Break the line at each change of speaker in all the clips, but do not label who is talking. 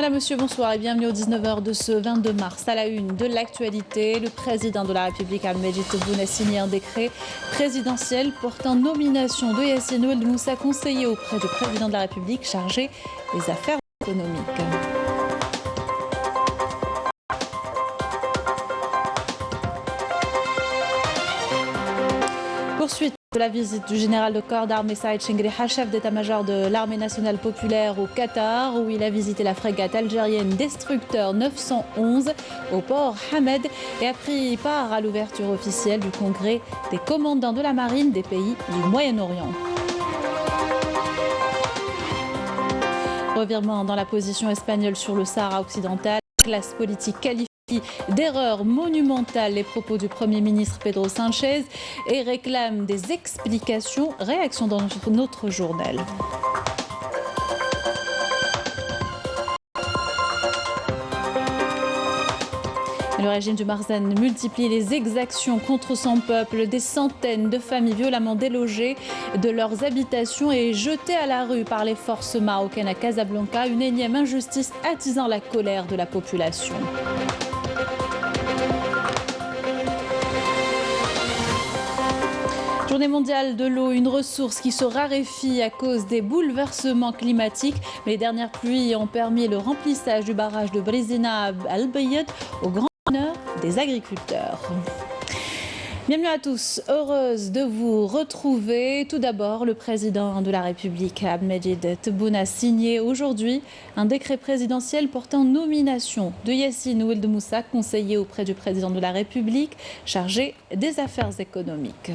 Voilà monsieur, bonsoir et bienvenue aux 19h de ce 22 mars. À la une de l'actualité, le président de la République Ahmed Tebboune a signé un décret présidentiel portant nomination de Yassine Oued Moussa, conseiller auprès du président de la République chargé des affaires économiques. Poursuite de la visite du général de corps d'armée Saïd Chenghriha, chef d'état-major de l'armée nationale populaire au Qatar, où il a visité la frégate algérienne Destructeur 911 au port Hamed et a pris part à l'ouverture officielle du congrès des commandants de la marine des pays du Moyen-Orient. Revirement dans la position espagnole sur le Sahara occidental, la classe politique qualifiée d'erreur monumentale les propos du Premier ministre Pedro Sánchez et réclame des explications. Réaction dans notre journal. Le régime du Marzane multiplie les exactions contre son peuple. Des centaines de familles violemment délogées de leurs habitations et jetées à la rue par les forces marocaines à Casablanca. Une énième injustice attisant la colère de la population. Journée mondiale de l'eau, une ressource qui se raréfie à cause des bouleversements climatiques. Mais les dernières pluies ont permis le remplissage du barrage de Brizina Al-Bayed au grand honneur des agriculteurs. Bienvenue à tous, heureuse de vous retrouver. Tout d'abord, le président de la République, Ahmed Tebboune, a signé aujourd'hui un décret présidentiel portant nomination de Yassine Oued Moussa, conseiller auprès du président de la République, chargé des affaires économiques.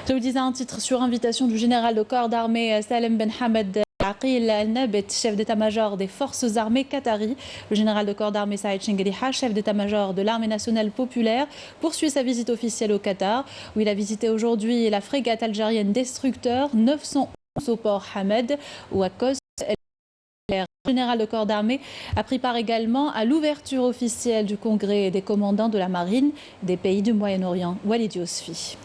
Je vous disais un titre sur invitation du général de corps d'armée Salem Ben Hamed Aqil Al-Nabet, chef d'état-major des forces armées qatari. Le général de corps d'armée Saïd Chenghriha, chef d'état-major de l'armée nationale populaire, poursuit sa visite officielle au Qatar, où il a visité aujourd'hui la frégate algérienne Destructeur 911 au port Hamed, où à cause le général de corps d'armée a pris part également à l'ouverture officielle du congrès des commandants de la marine des pays du Moyen-Orient. Walid Yousfi.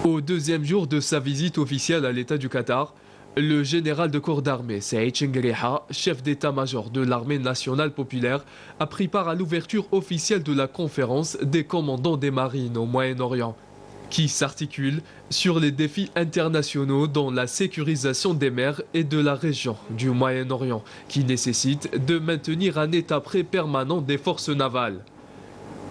Au deuxième jour de sa visite officielle à l'État du Qatar, le général de corps d'armée Saïd Chenghriha, chef d'état-major de l'armée nationale populaire, a pris part à l'ouverture officielle de la conférence des commandants des marines au Moyen-Orient, qui s'articule sur les défis internationaux dans la sécurisation des mers et de la région du Moyen-Orient, qui nécessite de maintenir un état prêt permanent des forces navales.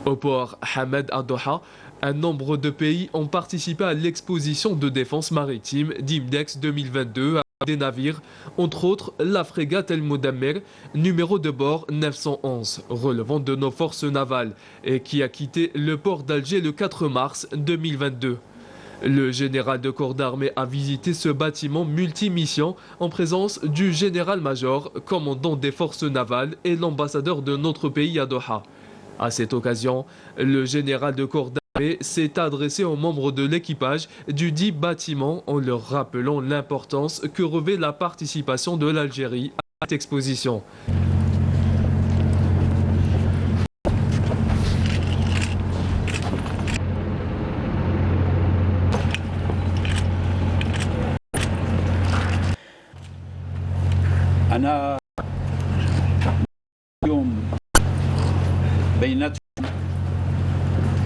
Au port Hamed à Doha, un nombre de pays ont participé à l'exposition de défense maritime d'Imdex 2022 à des navires, entre autres la frégate El Moudammer, numéro de bord 911, relevant de nos forces navales, et qui a quitté le port d'Alger le 4 mars 2022. Le général de corps d'armée a visité ce bâtiment multimission en présence du général-major, commandant des forces navales et l'ambassadeur de notre pays à Doha. À cette occasion, le général de corps d'armée s'est adressé aux membres de l'équipage du dit bâtiment en leur rappelant l'importance que revêt la participation de l'Algérie à cette exposition.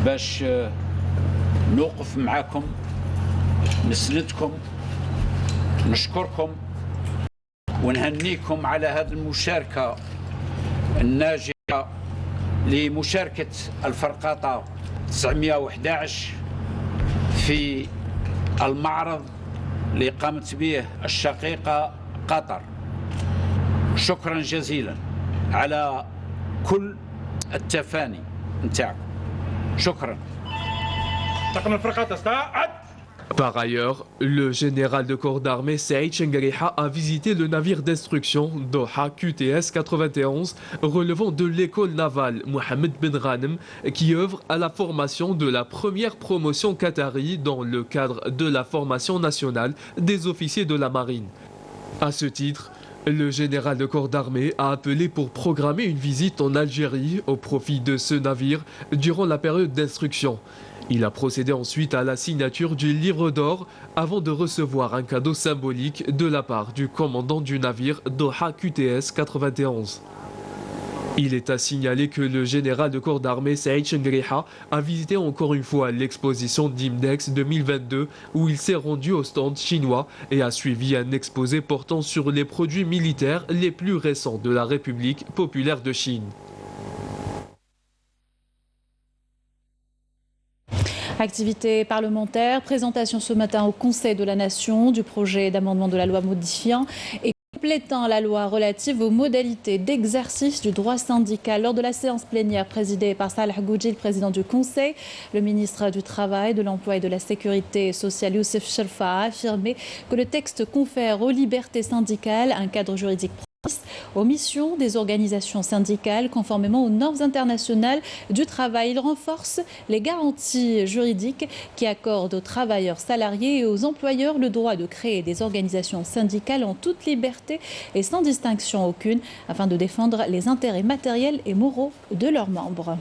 باش نوقف معاكم نسندكم نشكركم ونهنيكم على هذه المشاركة الناجحة لمشاركة الفرقاطة 911 في المعرض اللي قامت به الشقيقة قطر. شكرا جزيلا على كل التفاني نتاعكم.
Par ailleurs, le général de corps d'armée Saïd Chenghriha a visité le navire d'instruction Doha QTS 91 relevant de l'école navale Mohamed Ben Ghanem qui œuvre à la formation de la première promotion qatari dans le cadre de la formation nationale des officiers de la marine. À ce titre, le général de corps d'armée a appelé pour programmer une visite en Algérie au profit de ce navire durant la période d'instruction. Il a procédé ensuite à la signature du livre d'or avant de recevoir un cadeau symbolique de la part du commandant du navire Doha QTS 91. Il est à signaler que le général de corps d'armée Saïd Chengriha a visité encore une fois l'exposition d'Imdex 2022 où il s'est rendu au stand chinois et a suivi un exposé portant sur les produits militaires les plus récents de la République populaire de Chine.
Activité parlementaire, présentation ce matin au Conseil de la Nation du projet d'amendement de la loi modifiant et complétant la loi relative aux modalités d'exercice du droit syndical. Lors de la séance plénière présidée par Salah Goudji, le président du Conseil, le ministre du Travail, de l'Emploi et de la Sécurité sociale, Youssef Shelfa, a affirmé que le texte confère aux libertés syndicales un cadre juridique aux missions des organisations syndicales conformément aux normes internationales du travail. Il renforce les garanties juridiques qui accordent aux travailleurs salariés et aux employeurs le droit de créer des organisations syndicales en toute liberté et sans distinction aucune afin de défendre les intérêts matériels et moraux de leurs membres.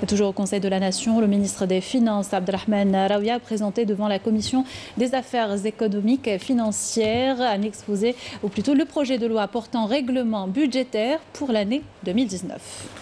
Et toujours au Conseil de la Nation, le ministre des Finances, Abdelrahman Raouia, a présenté devant la Commission des affaires économiques et financières un exposé, ou plutôt le projet de loi portant règlement budgétaire pour l'année 2019.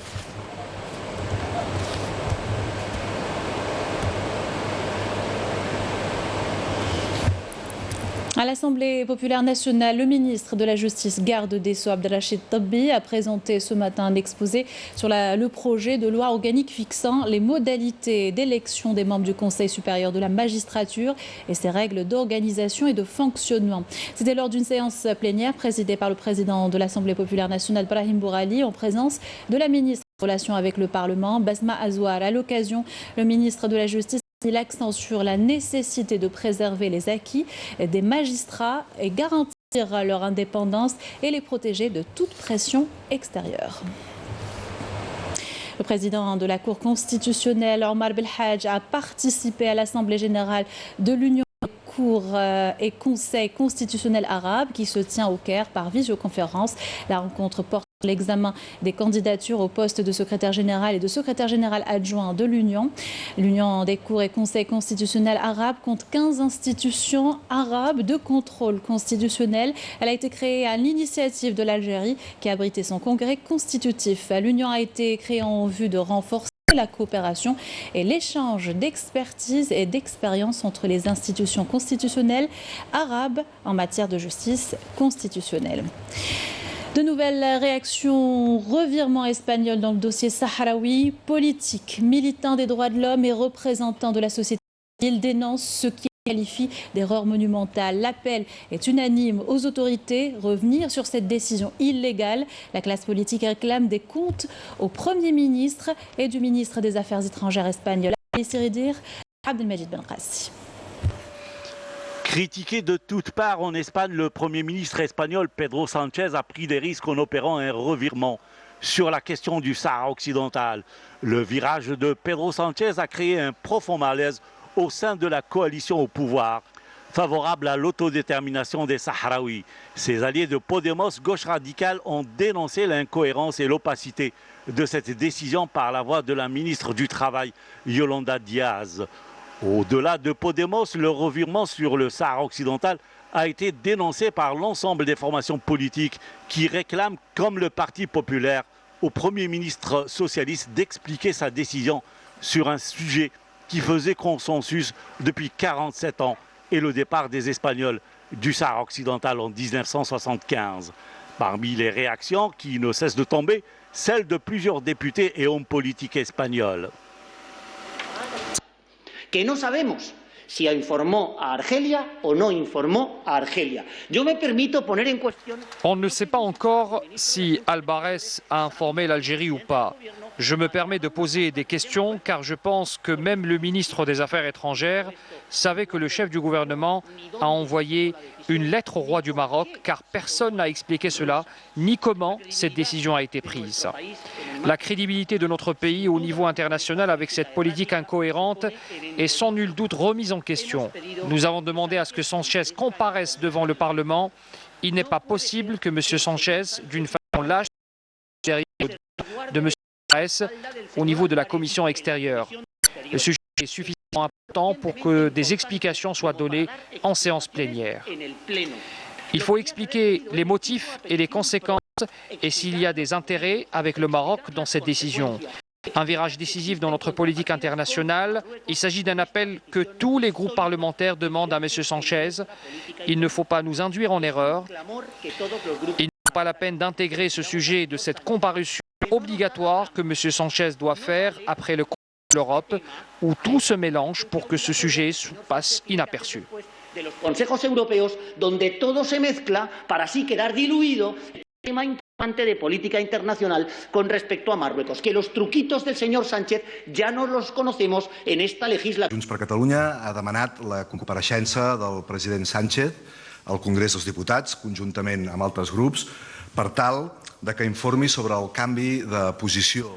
À l'Assemblée populaire nationale, le ministre de la Justice, garde des Sceaux, Abdelrachid Tabbi, a présenté ce matin un exposé sur le projet de loi organique fixant les modalités d'élection des membres du Conseil supérieur de la magistrature et ses règles d'organisation et de fonctionnement. C'était lors d'une séance plénière présidée par le président de l'Assemblée populaire nationale, Brahim Bourali, en présence de la ministre des Relations avec le Parlement, Basma Azouar. À l'occasion, le ministre de la Justice a mis l'accent sur la nécessité de préserver les acquis des magistrats et garantir leur indépendance et les protéger de toute pression extérieure. Le président de la Cour constitutionnelle, Omar Belhadj, a participé à l'Assemblée générale de l'Union des cours et conseils constitutionnels arabes qui se tient au Caire par visioconférence. La rencontre porte l'examen des candidatures au poste de secrétaire général et de secrétaire général adjoint de l'Union. L'Union des cours et conseils constitutionnels arabes compte 15 institutions arabes de contrôle constitutionnel. Elle a été créée à l'initiative de l'Algérie qui a abrité son congrès constitutif. L'Union a été créée en vue de renforcer la coopération et l'échange d'expertise et d'expérience entre les institutions constitutionnelles arabes en matière de justice constitutionnelle. De nouvelles réactions, revirement espagnol dans le dossier sahraoui. Politiques, militants des droits de l'homme et représentants de la société civile dénoncent ce qui qualifie d'erreur monumentale. L'appel est unanime aux autorités, revenir sur cette décision illégale. La classe politique réclame des comptes au Premier ministre et du ministre des Affaires étrangères espagnol. Abdelmajid Benrassi.
Critiqué de toutes parts en Espagne, le Premier ministre espagnol Pedro Sánchez a pris des risques en opérant un revirement sur la question du Sahara occidental. Le virage de Pedro Sánchez a créé un profond malaise au sein de la coalition au pouvoir, favorable à l'autodétermination des Sahraouis. Ses alliés de Podemos, gauche radicale, ont dénoncé l'incohérence et l'opacité de cette décision par la voix de la ministre du Travail, Yolanda Díaz. Au-delà de Podemos, le revirement sur le Sahara occidental a été dénoncé par l'ensemble des formations politiques qui réclament, comme le Parti populaire, au Premier ministre socialiste d'expliquer sa décision sur un sujet qui faisait consensus depuis 47 ans et le départ des Espagnols du Sahara occidental en 1975. Parmi les réactions qui ne cessent de tomber, celles de plusieurs députés et hommes politiques espagnols.
Que no sabemos si informó a Argelia o no informó a Argelia. Yo me permito poner en cuestión.
On ne sait pas encore si Albares a informé l'Algérie ou pas. Je me permets de poser des questions car je pense que même le ministre des Affaires étrangères savait que le chef du gouvernement a envoyé une lettre au roi du Maroc car personne n'a expliqué cela ni comment cette décision a été prise. La crédibilité de notre pays au niveau international avec cette politique incohérente est sans nul doute remise en question. Nous avons demandé à ce que Sanchez comparaisse devant le Parlement. Il n'est pas possible que M. Sanchez, d'une façon lâche, de M. presse au niveau de la commission extérieure. Le sujet est suffisamment important pour que des explications soient données en séance plénière. Il faut expliquer les motifs et les conséquences et s'il y a des intérêts avec le Maroc dans cette décision. Un virage décisif dans notre politique internationale, il s'agit d'un appel que tous les groupes parlementaires demandent à M. Sanchez. Il ne faut pas nous induire en erreur. Il n'est pas la peine d'intégrer ce sujet de cette comparution obligatoire que M. Sanchez doit faire après le Conseil de l'Europe, où tout se mélange pour que ce sujet passe inaperçu.
De los consejos europeos, donde todo se mezcla para así quedar diluido el tema importante de política internacional con respecto a Marruecos. Que los truquitos del señor Sánchez ya no los conocemos en esta legislatura.
Junts per Catalunya ha demanat la compareixença del president Sánchez al Congrés dels Diputats, conjuntament amb altres grups, per tal de que informi sobre el canvi de posició.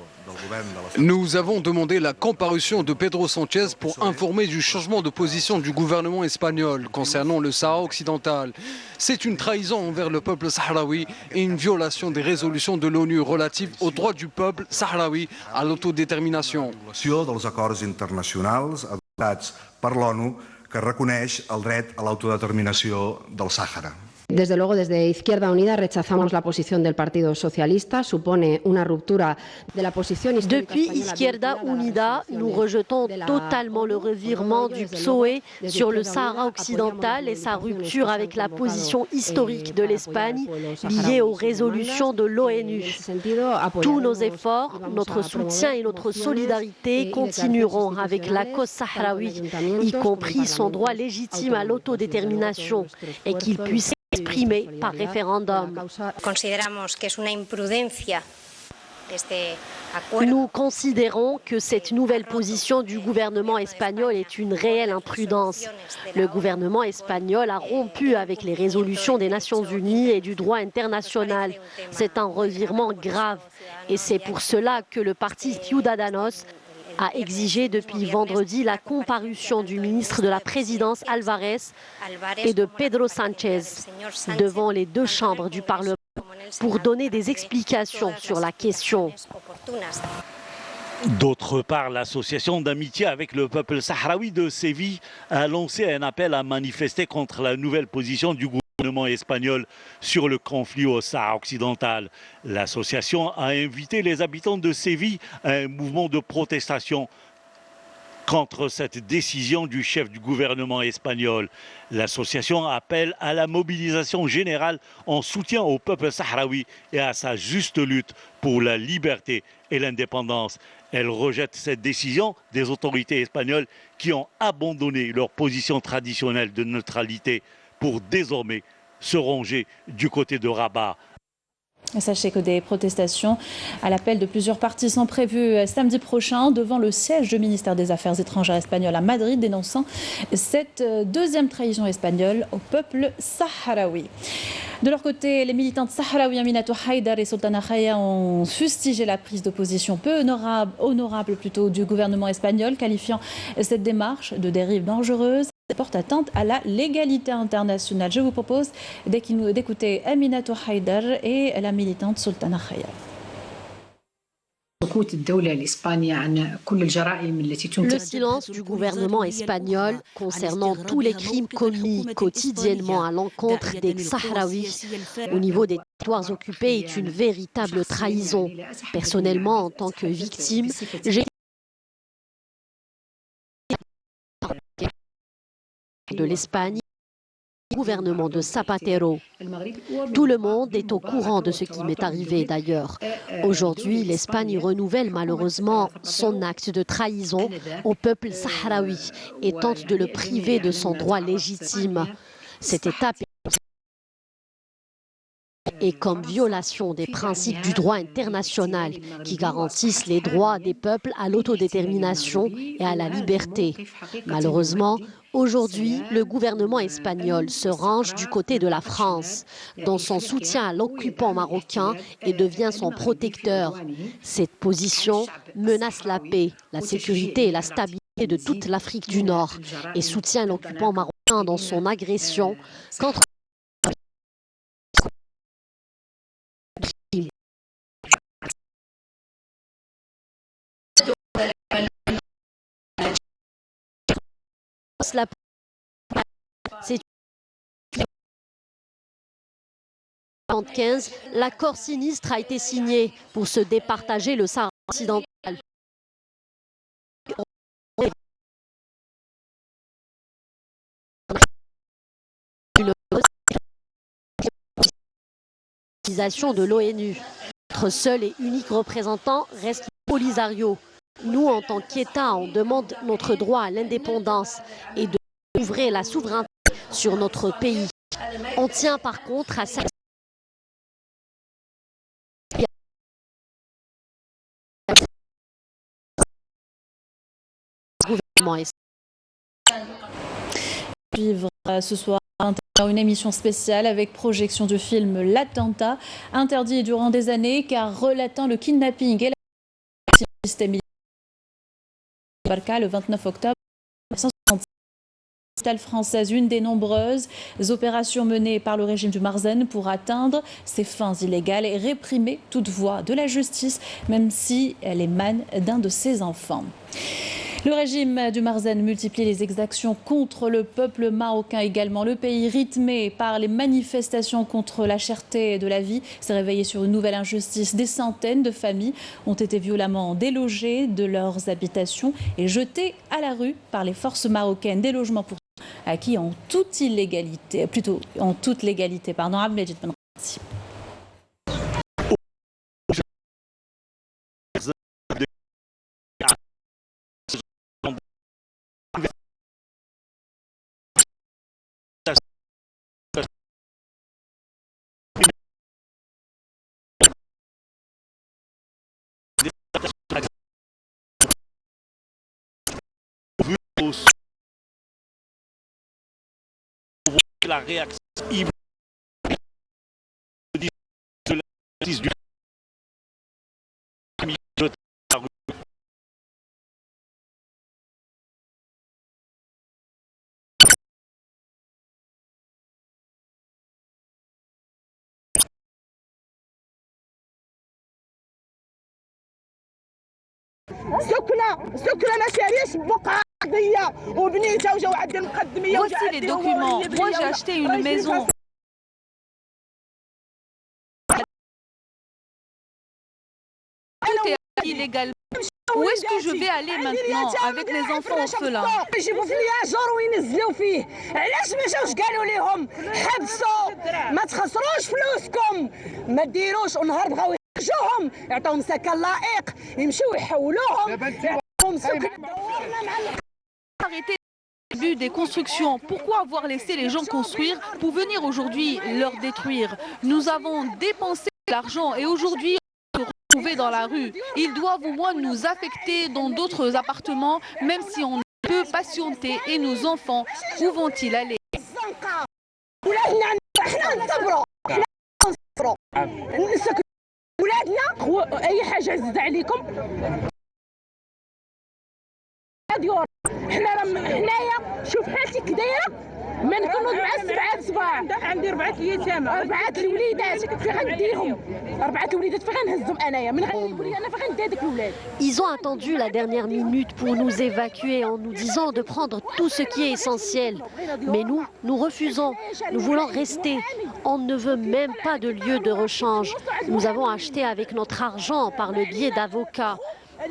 Nous avons demandé la comparution de Pedro Sánchez pour informer du changement de position du gouvernement espagnol concernant le Sahara occidental. C'est une trahison envers le peuple sahraoui et une violation des résolutions de l'ONU relatives aux droits du peuple sahraoui à l'autodétermination.
Dels acords internacionals adoptats per l'ONU que reconeix el dret a l'autodeterminació del Sàhara.
Desde luego, desde Izquierda Unida rechazamos la posición del Partido Socialista. Supone una ruptura de la posición histórica.
Depuis Izquierda Unida, nous rejetons totalement le revirement du PSOE sur le Sahara occidental et sa rupture avec la position historique de l'Espagne liée aux résolutions de l'ONU. Tous nos efforts, notre soutien et notre solidarité continueront avec la cause sahraoui, y compris son droit légitime à l'autodétermination, et qu'il puisse exprimé par référendum. Nous considérons que cette nouvelle position du gouvernement espagnol est une réelle imprudence. Le gouvernement espagnol a rompu avec les résolutions des Nations Unies et du droit international. C'est un revirement grave et c'est pour cela que le parti Ciudadanos a exigé depuis vendredi la comparution du ministre de la Présidence Álvarez et de Pedro Sánchez devant les deux chambres du Parlement pour donner des explications sur la question.
D'autre part, l'association d'amitié avec le peuple sahraoui de Séville a lancé un appel à manifester contre la nouvelle position du gouvernement espagnol sur le conflit au Sahara occidental. L'association a invité les habitants de Séville à un mouvement de protestation contre cette décision du chef du gouvernement espagnol. L'association appelle à la mobilisation générale en soutien au peuple sahraoui et à sa juste lutte pour la liberté et l'indépendance. Elle rejette cette décision des autorités espagnoles qui ont abandonné leur position traditionnelle de neutralité pour désormais se ranger du côté de Rabat.
Sachez que des protestations à l'appel de plusieurs partis sont prévues samedi prochain devant le siège du ministère des Affaires étrangères espagnol à Madrid, dénonçant cette deuxième trahison espagnole au peuple sahraoui. De leur côté, les militantes sahraouis Aminatou Haïdar et Sultana Khaya ont fustigé la prise de position peu honorable du gouvernement espagnol, qualifiant cette démarche de dérive dangereuse. Porte atteinte à la légalité internationale. Je vous propose d'écouter Aminatou Haïdar et la militante Sultana Khaya.
Le silence du gouvernement espagnol concernant tous les crimes commis quotidiennement à l'encontre des Sahraouis au niveau des territoires occupés est une véritable trahison. Personnellement, en tant que victime, j'ai de l'Espagne, du gouvernement de Zapatero. Tout le monde est au courant de ce qui m'est arrivé d'ailleurs. Aujourd'hui, l'Espagne renouvelle malheureusement son acte de trahison au peuple sahraoui et tente de le priver de son droit légitime. Cette étape est comme violation des principes du droit international qui garantissent les droits des peuples à l'autodétermination et à la liberté. Malheureusement, aujourd'hui, le gouvernement espagnol se range du côté de la France, dans son soutien à l'occupant marocain et devient son protecteur. Cette position menace la paix, la sécurité et la stabilité de toute l'Afrique du Nord et soutient l'occupant marocain dans son agression contre C'est 1975, l'accord sinistre a été signé pour se départager le Sahara occidental. Une organisation de l'ONU. Notre seul et unique représentant reste le Polisario. Nous, en tant qu'État, on demande notre droit à l'indépendance et de ouvrir la souveraineté sur notre pays. On tient par contre à sa gouvernement.
Suivre ce soir une émission spéciale avec projection du film L'Attentat, interdit durant des années car relatant le kidnapping et la système militaire le 29 octobre 1966. Capitale française, une des nombreuses opérations menées par le régime du Marzen pour atteindre ses fins illégales et réprimer toute voie de la justice, même si elle émane d'un de ses enfants. Le régime du Marzen multiplie les exactions contre le peuple marocain également. Le pays, rythmé par les manifestations contre la cherté de la vie, s'est réveillé sur une nouvelle injustice. Des centaines de familles ont été violemment délogées de leurs habitations et jetées à la rue par les forces marocaines. Des logements pour acquis en toute illégalité, Abdelmajid Benrati.
La réaction immédiate de la justice du de la rue.
Voici les documents. Moi, j'ai acheté une maison. Tout est illégal. Où est-ce que je vais aller maintenant avec les enfants orphelins? Arrêter le début des constructions. Pourquoi avoir laissé les gens construire pour venir aujourd'hui leur détruire? Nous avons dépensé de l'argent et aujourd'hui on se retrouve dans la rue. Ils doivent au moins nous affecter dans d'autres appartements, même si on peut patienter. Et nos enfants, où vont-ils aller?
شوف حالتي كدايره ما نكونوا مع 7 صباع عندي 4 ايتام 4 الوليدات فين غنديهم 4 الوليدات فين غنهزهم انايا من غنقول انا فين غندي هذوك الولاد.
Ils ont attendu la dernière minute pour nous évacuer en nous disant de prendre tout ce qui est essentiel. Mais nous refusons. Nous voulons rester. On ne veut même pas de lieu de rechange. Nous avons acheté avec notre argent par le biais d'avocats.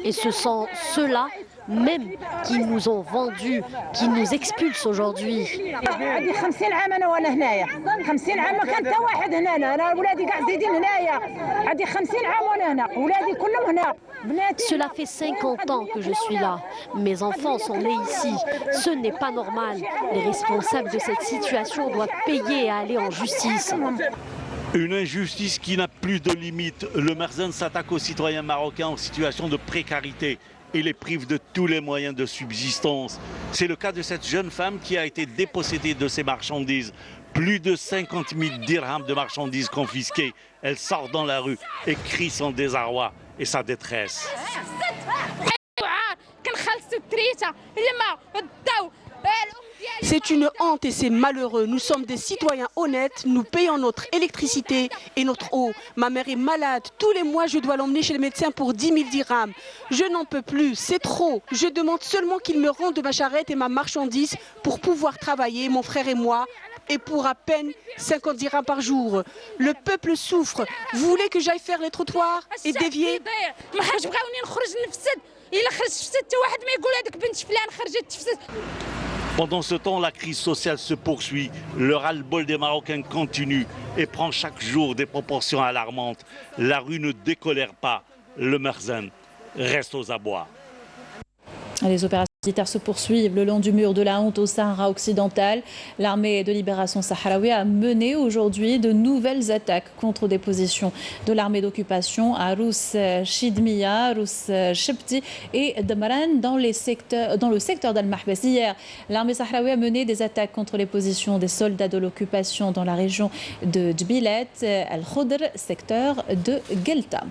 Et ce sont ceux-là même qui nous ont vendus, qui nous expulsent aujourd'hui. Cela fait 50 ans que je suis là. Mes enfants sont nés ici. Ce n'est pas normal. Les responsables de cette situation doivent payer et aller en justice.
Une injustice qui n'a plus de limite. Le Marzen s'attaque aux citoyens marocains en situation de précarité et les prive de tous les moyens de subsistance. C'est le cas de cette jeune femme qui a été dépossédée de ses marchandises. Plus de 50 000 dirhams de marchandises confisquées. Elle sort dans la rue et crie son désarroi et sa détresse.
C'est une honte et c'est malheureux. Nous sommes des citoyens honnêtes, nous payons notre électricité et notre eau. Ma mère est malade, tous les mois je dois l'emmener chez le médecin pour 10 000 dirhams. Je n'en peux plus, c'est trop. Je demande seulement qu'ils me rendent ma charrette et ma marchandise pour pouvoir travailler, mon frère et moi, et pour à peine 50 dirhams par jour. Le peuple souffre. Vous voulez que j'aille faire les trottoirs et dévier?
Pendant ce temps, la crise sociale se poursuit. Le ras-le-bol des Marocains continue et prend chaque jour des proportions alarmantes. La rue ne décolère pas. Le Merzen reste aux abois.
Les opérations militaires se poursuivent le long du mur de la honte au Sahara occidental. L'armée de libération sahraoui a mené aujourd'hui de nouvelles attaques contre des positions de l'armée d'occupation à Rous Chidmiya, Rous Chepti et Damran dans le secteur d'Al-Mahbas. Hier, l'armée sahraoui a mené des attaques contre les positions des soldats de l'occupation dans la région de Dbilet, Al-Khudr, secteur de Gelta.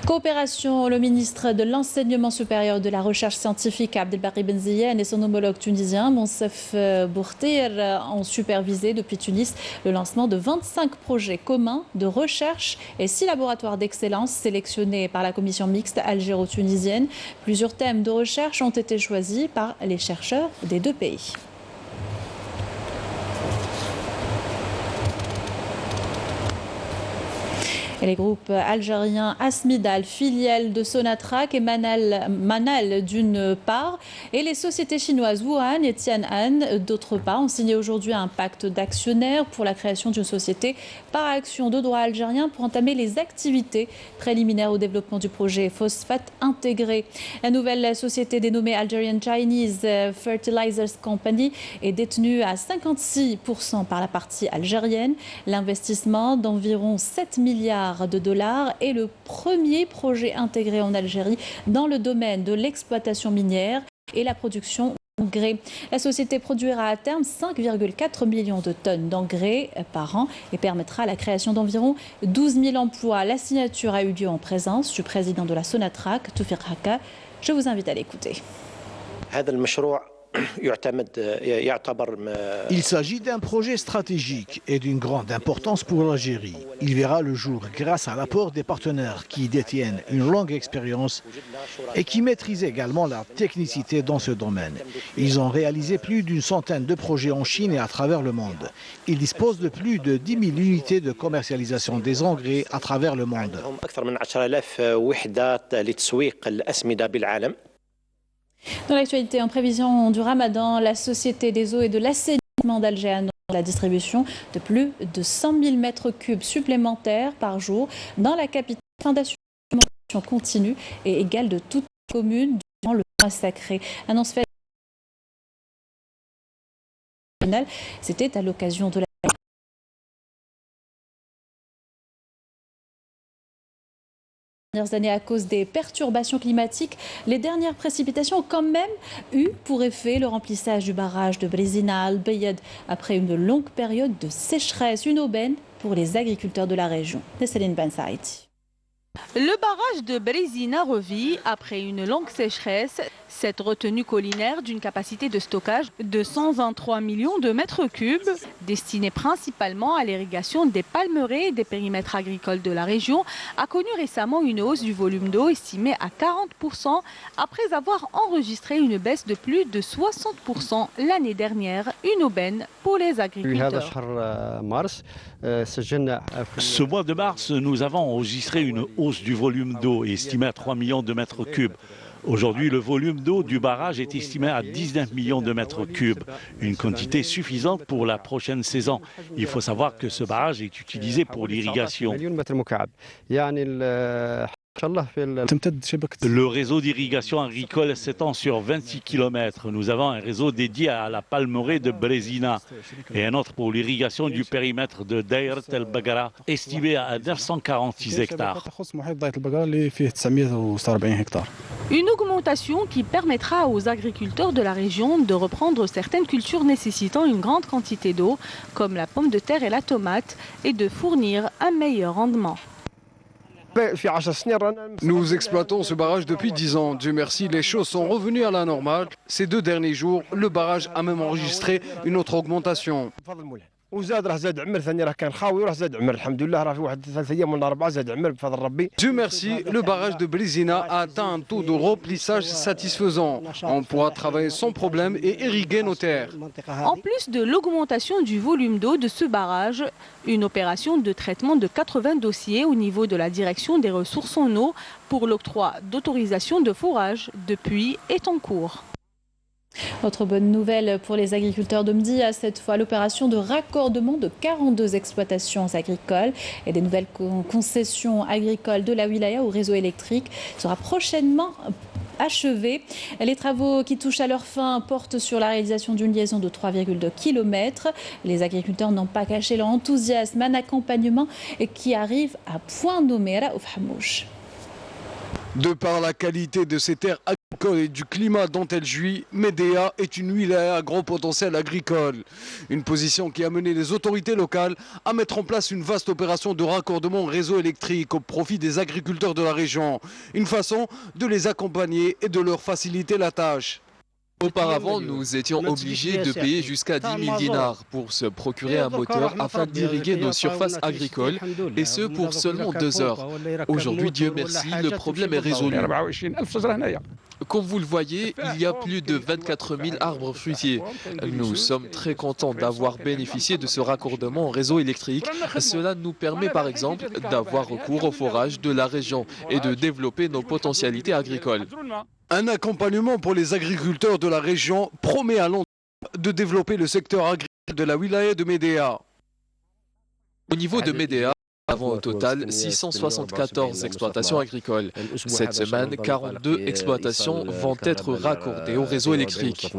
Coopération, le ministre de l'Enseignement supérieur de la Recherche scientifique Abdelbaki Benziyen et son homologue tunisien Monsef Bourtir ont supervisé depuis Tunis le lancement de 25 projets communs de recherche et 6 laboratoires d'excellence sélectionnés par la commission mixte algéro-tunisienne. Plusieurs thèmes de recherche ont été choisis par les chercheurs des deux pays. Et les groupes algériens Asmidal, filiale de Sonatrach et Manal d'une part, et les sociétés chinoises Wuhan et Tian'an d'autre part, ont signé aujourd'hui un pacte d'actionnaires pour la création d'une société par action de droit algérien pour entamer les activités préliminaires au développement du projet phosphate intégré. La nouvelle société dénommée Algerian Chinese Fertilizers Company est détenue à 56% par la partie algérienne. L'investissement d'environ 7 milliards de dollars est le premier projet intégré en Algérie dans le domaine de l'exploitation minière et la production d'engrais. La société produira à terme 5,4 millions de tonnes d'engrais par an et permettra la création d'environ 12 000 emplois. La signature a eu lieu en présence du président de la Sonatrach, Toufik Haka. Je vous invite à l'écouter.
Il s'agit d'un projet stratégique et d'une grande importance pour l'Algérie. Il verra le jour grâce à l'apport des partenaires qui détiennent une longue expérience et qui maîtrisent également la technicité dans ce domaine. Ils ont réalisé plus d'une centaine de projets en Chine et à travers le monde. Ils disposent de plus de 10 000 unités de commercialisation des engrais à travers le monde.
Dans l'actualité, en prévision du Ramadan, la Société des eaux et de l'assainissement d'Alger annonce la distribution de plus de 100 000 mètres cubes supplémentaires par jour dans la capitale. Fin d'assurance continue et égale de toutes les communes durant le mois sacré. Annonce faite. C'était à l'occasion de la années à cause des perturbations climatiques. Les dernières précipitations ont quand même eu pour effet le remplissage du barrage de Brezina Al-Bayad après une longue période de sécheresse, une aubaine pour les agriculteurs de la région. Céline Ben Saïd.
Le barrage de Brezina revit après une longue sécheresse. Cette retenue collinaire d'une capacité de stockage de 123 millions de mètres cubes, destinée principalement à l'irrigation des palmeraies et des périmètres agricoles de la région, a connu récemment une hausse du volume d'eau estimée à 40% après avoir enregistré une baisse de plus de 60% l'année dernière, une aubaine pour les agriculteurs.
Ce mois de mars, nous avons enregistré une hausse du volume d'eau estimée à 3 millions de mètres cubes. Aujourd'hui, le volume d'eau du barrage est estimé à 19 millions de mètres cubes, une quantité suffisante pour la prochaine saison. Il faut savoir que ce barrage est utilisé pour l'irrigation. Le réseau d'irrigation agricole s'étend sur 26 km. Nous avons un réseau dédié à la palmeraie de Brezina et un autre pour l'irrigation du périmètre de Daïrt el-Bagara, estimé à 946 hectares.
Une augmentation qui permettra aux agriculteurs de la région de reprendre certaines cultures nécessitant une grande quantité d'eau, comme la pomme de terre et la tomate, et de fournir un meilleur rendement.
Nous exploitons ce barrage depuis 10 ans. Dieu merci, les choses sont revenues à la normale. Ces 2 derniers jours, le barrage a même enregistré une autre augmentation. Dieu merci, le barrage de Brizina a atteint un taux de remplissage satisfaisant. On pourra travailler sans problème et irriguer nos terres.
En plus de l'augmentation du volume d'eau de ce barrage, une opération de traitement de 80 dossiers au niveau de la direction des ressources en eau pour l'octroi d'autorisation de forage de puits est en cours.
Autre bonne nouvelle pour les agriculteurs de Mdia, cette fois l'opération de raccordement de 42 exploitations agricoles et des nouvelles concessions agricoles de la wilaya au réseau électrique sera prochainement achevée. Les travaux qui touchent à leur fin portent sur la réalisation d'une liaison de 3,2 km. Les agriculteurs n'ont pas caché leur enthousiasme, un accompagnement qui arrive à point nommé.
De par la qualité de ces terres agricoles et du climat dont elles jouissent, Médéa est une wilaya à gros potentiel agricole. Une position qui a mené les autorités locales à mettre en place une vaste opération de raccordement au réseau électrique au profit des agriculteurs de la région. Une façon de les accompagner et de leur faciliter la tâche.
Auparavant, nous étions obligés de payer jusqu'à 10 000 dinars pour se procurer un moteur afin d'irriguer nos surfaces agricoles, et ce pour seulement 2 heures. Aujourd'hui, Dieu merci, le problème est résolu. Comme vous le voyez, il y a plus de 24 000 arbres fruitiers. Nous sommes très contents d'avoir bénéficié de ce raccordement au réseau électrique. Cela nous permet par exemple d'avoir recours au forage de la région et de développer nos potentialités agricoles.
Un accompagnement pour les agriculteurs de la région promet à long terme de développer le secteur agricole de la wilaya de Médéa.
Au niveau de Médéa, nous avons au total 674 exploitations agricoles. Cette semaine, 42 exploitations vont être raccordées au réseau électrique.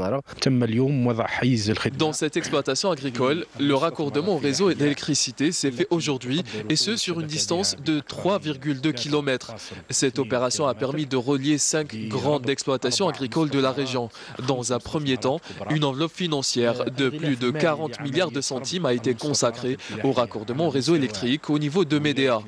Dans cette exploitation agricole, le raccordement au réseau d'électricité s'est fait aujourd'hui, et ce sur une distance de 3,2 km. Cette opération a permis de relier 5 grandes exploitations agricoles de la région. Dans un premier temps, une enveloppe financière de plus de 40 milliards de centimes a été consacrée au raccordement au réseau électrique au niveau de Médéa.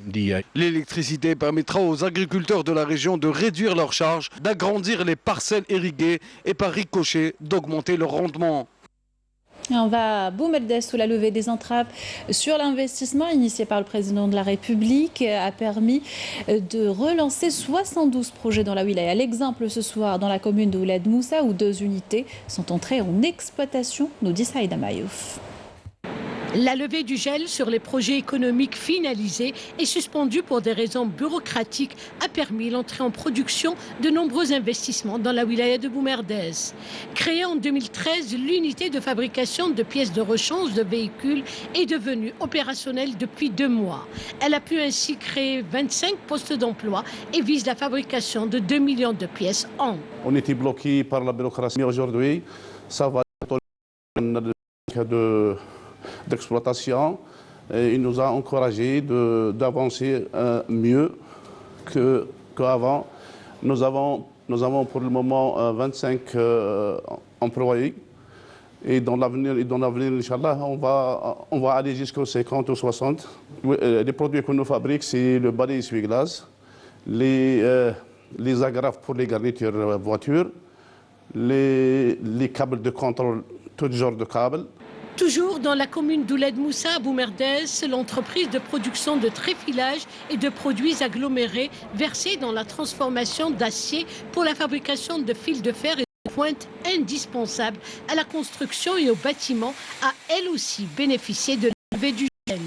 L'électricité permettra aux agriculteurs de la région de réduire leurs charges, d'agrandir les parcelles irriguées et par ricochet d'augmenter leur rendement.
Et on va à Boumerdès où la levée des entraves sur l'investissement initié par le président de la République a permis de relancer 72 projets dans la wilaya. L'exemple ce soir dans la commune de Ouled Moussa où 2 unités sont entrées en exploitation, nous dit Saïda Mayouf.
La levée du gel sur les projets économiques finalisés et suspendus pour des raisons bureaucratiques a permis l'entrée en production de nombreux investissements dans la wilaya de Boumerdès. Créée en 2013, l'unité de fabrication de pièces de rechange de véhicules est devenue opérationnelle depuis 2 mois. Elle a pu ainsi créer 25 postes d'emploi et vise la fabrication de 2 millions de pièces an.
On était bloqué par la bureaucratie, mais aujourd'hui, ça va d'exploitation et il nous a encouragé d'avancer mieux qu'avant. Nous avons pour le moment 25 employés et dans l'avenir, Inch'Allah, on va aller jusqu'aux 50 ou 60. Les produits que nous fabriquons, c'est le balai essuie-glace, les agrafes pour les garnitures voitures, les câbles de contrôle, tout genre de câbles.
Toujours dans la commune d'Ouled Moussa à Boumerdès, l'entreprise de production de tréfilage et de produits agglomérés versés dans la transformation d'acier pour la fabrication de fils de fer et de pointe indispensables à la construction et au bâtiment a elle aussi bénéficié de la levée du gel.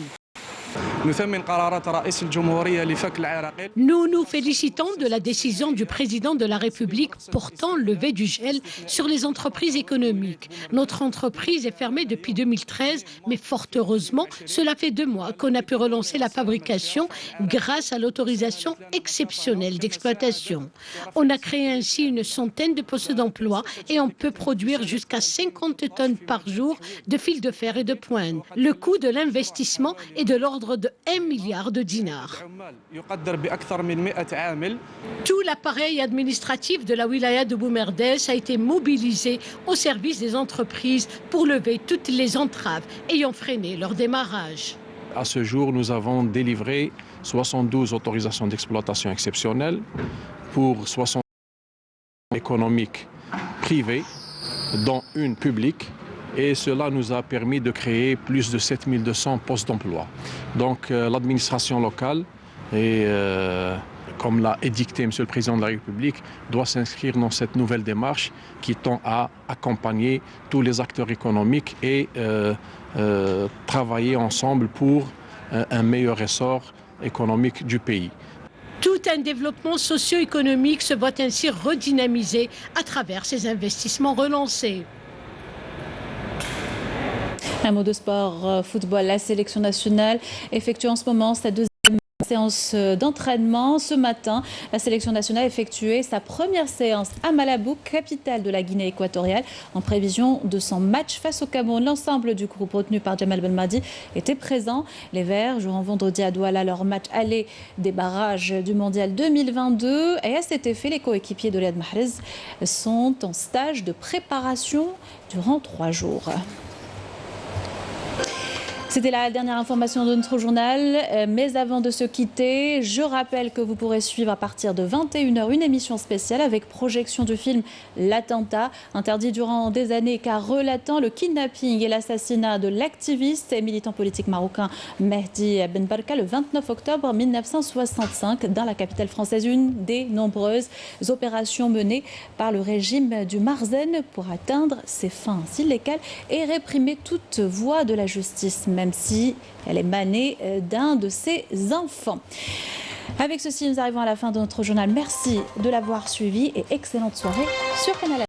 Nous nous félicitons de la décision du président de la République portant levée du gel sur les entreprises économiques. Notre entreprise est fermée depuis 2013, mais fort heureusement, cela fait 2 mois qu'on a pu relancer la fabrication grâce à l'autorisation exceptionnelle d'exploitation. On a créé ainsi une centaine de postes d'emploi et on peut produire jusqu'à 50 tonnes par jour de fils de fer et de pointe. Le coût de l'investissement est de l'ordre de 1 milliard de dinars. Tout l'appareil administratif de la wilaya de Boumerdès a été mobilisé au service des entreprises pour lever toutes les entraves ayant freiné leur démarrage.
à ce jour, nous avons délivré 72 autorisations d'exploitation exceptionnelles pour 60 économiques privées, dont une publique. Et cela nous a permis de créer plus de 7200 postes d'emploi. Donc l'administration locale, comme l'a édicté M. le Président de la République, doit s'inscrire dans cette nouvelle démarche qui tend à accompagner tous les acteurs économiques et travailler ensemble pour un meilleur essor économique du pays.
Tout un développement socio-économique se voit ainsi redynamisé à travers ces investissements relancés.
Un mot de sport, football. La sélection nationale effectue en ce moment sa deuxième séance d'entraînement. Ce matin, la sélection nationale a effectué sa première séance à Malabo, capitale de la Guinée équatoriale, en prévision de son match face au Cameroun. L'ensemble du groupe retenu par Djemal Belmadi était présent. Les Verts joueront vendredi à Douala leur match aller des barrages du Mondial 2022. Et à cet effet, les coéquipiers de Riyad Mahrez sont en stage de préparation durant 3 jours. C'était la dernière information de notre journal, mais avant de se quitter, je rappelle que vous pourrez suivre à partir de 21h une émission spéciale avec projection du film L'Attentat, interdit durant des années car relatant le kidnapping et l'assassinat de l'activiste et militant politique marocain Mehdi Ben Barka le 29 octobre 1965 dans la capitale française, une des nombreuses opérations menées par le régime du Marzen pour atteindre ses fins illégales et réprimer toute voie de la justice, même si elle est manée d'un de ses enfants. Avec ceci, nous arrivons à la fin de notre journal. Merci de l'avoir suivi et excellente soirée sur Canal+.